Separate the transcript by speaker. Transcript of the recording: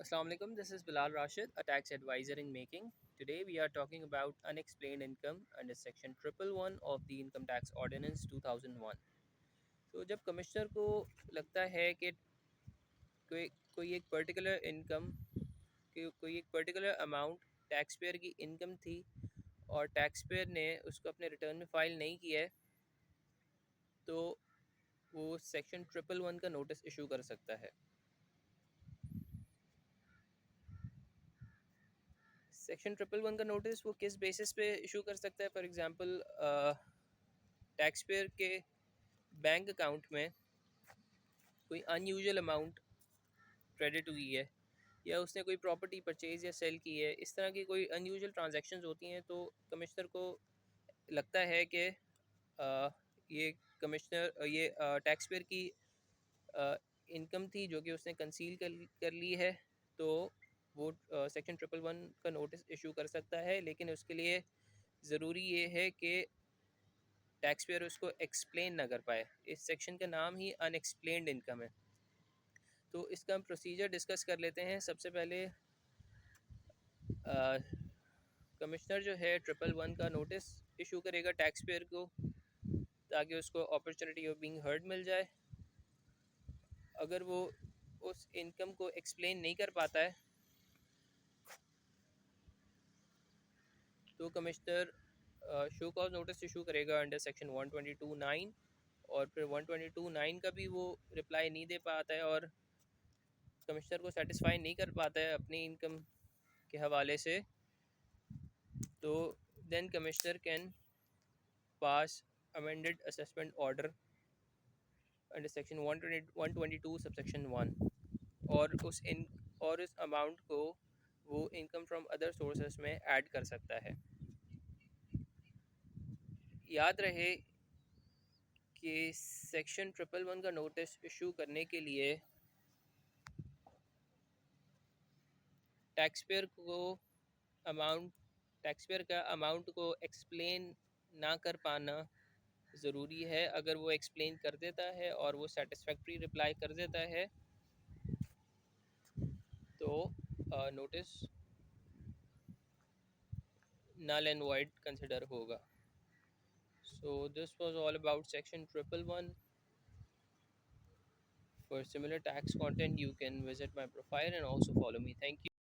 Speaker 1: Assalamu alaikum. This is Bilal Rashid, a tax advisor in making. Today we are talking about unexplained income under section 111 of the Income Tax Ordinance 2001. तो जब commissioner को लगता है कि कोई कोई एक पर्टिकुलर इनकम कोई एक पर्टिकुलर अमाउंट टैक्स पेयर की इनकम थी और टैक्स पेयर ने उसको अपने रिटर्न में फ़ाइल नहीं किया है, तो वो सेक्शन 111 का नोटिस इशू कर सकता है। सेक्शन 111 का नोटिस वो किस बेसिस पे इशू कर सकता है? फॉर एग्जांपल, टैक्स पेयर के बैंक अकाउंट में कोई अनयूजुअल अमाउंट क्रेडिट हुई है, या उसने कोई प्रॉपर्टी परचेज या सेल की है, इस तरह की कोई अनयूजुअल ट्रांजैक्शंस होती हैं, तो कमिश्नर को लगता है कि ये ये टैक्स पेयर की इनकम थी जो कि उसने कंसील कर ली है, तो वो सेक्शन 111 का नोटिस इशू कर सकता है। लेकिन उसके लिए ज़रूरी ये है कि टैक्स पेयर उसको एक्सप्लेन ना कर पाए। इस सेक्शन का नाम ही अनएक्सप्लेन्ड इनकम है। तो इसका हम प्रोसीजर डिस्कस कर लेते हैं। सबसे पहले कमिश्नर जो है 111 का नोटिस इशू करेगा टैक्स पेयर को, ताकि उसको अपॉर्चुनिटी ऑफ बीइंग हर्ड मिल जाए। अगर वो उस इनकम को एक्सप्लेन नहीं कर पाता है, तो commissioner show cause notice issue करेगा अंडर सेक्शन 122(9), और फिर 122(9) का भी वो रिप्लाई नहीं दे पाता है और कमिश्नर को सेटिस्फाई नहीं कर पाता है अपनी इनकम के हवाले से, तो then commissioner can pass amended assessment order under section 122 subsection 1, और उस अमाउंट को वो इनकम फ्रॉम अदर सोर्सेस में ऐड कर सकता है। याद रहे कि सेक्शन 111 का नोटिस इशू करने के लिए टैक्स पेयर को अमाउंट टैक्स पेयर का अमाउंट को एक्सप्लेन ना कर पाना ज़रूरी है। अगर वो एक्सप्लेन कर देता है और वो सेटिस्फैक्ट्री रिप्लाई कर देता है, तो notice null and void consider होगा। So this was all about section 111. For similar tax content, you can visit my profile and also follow me. Thank you.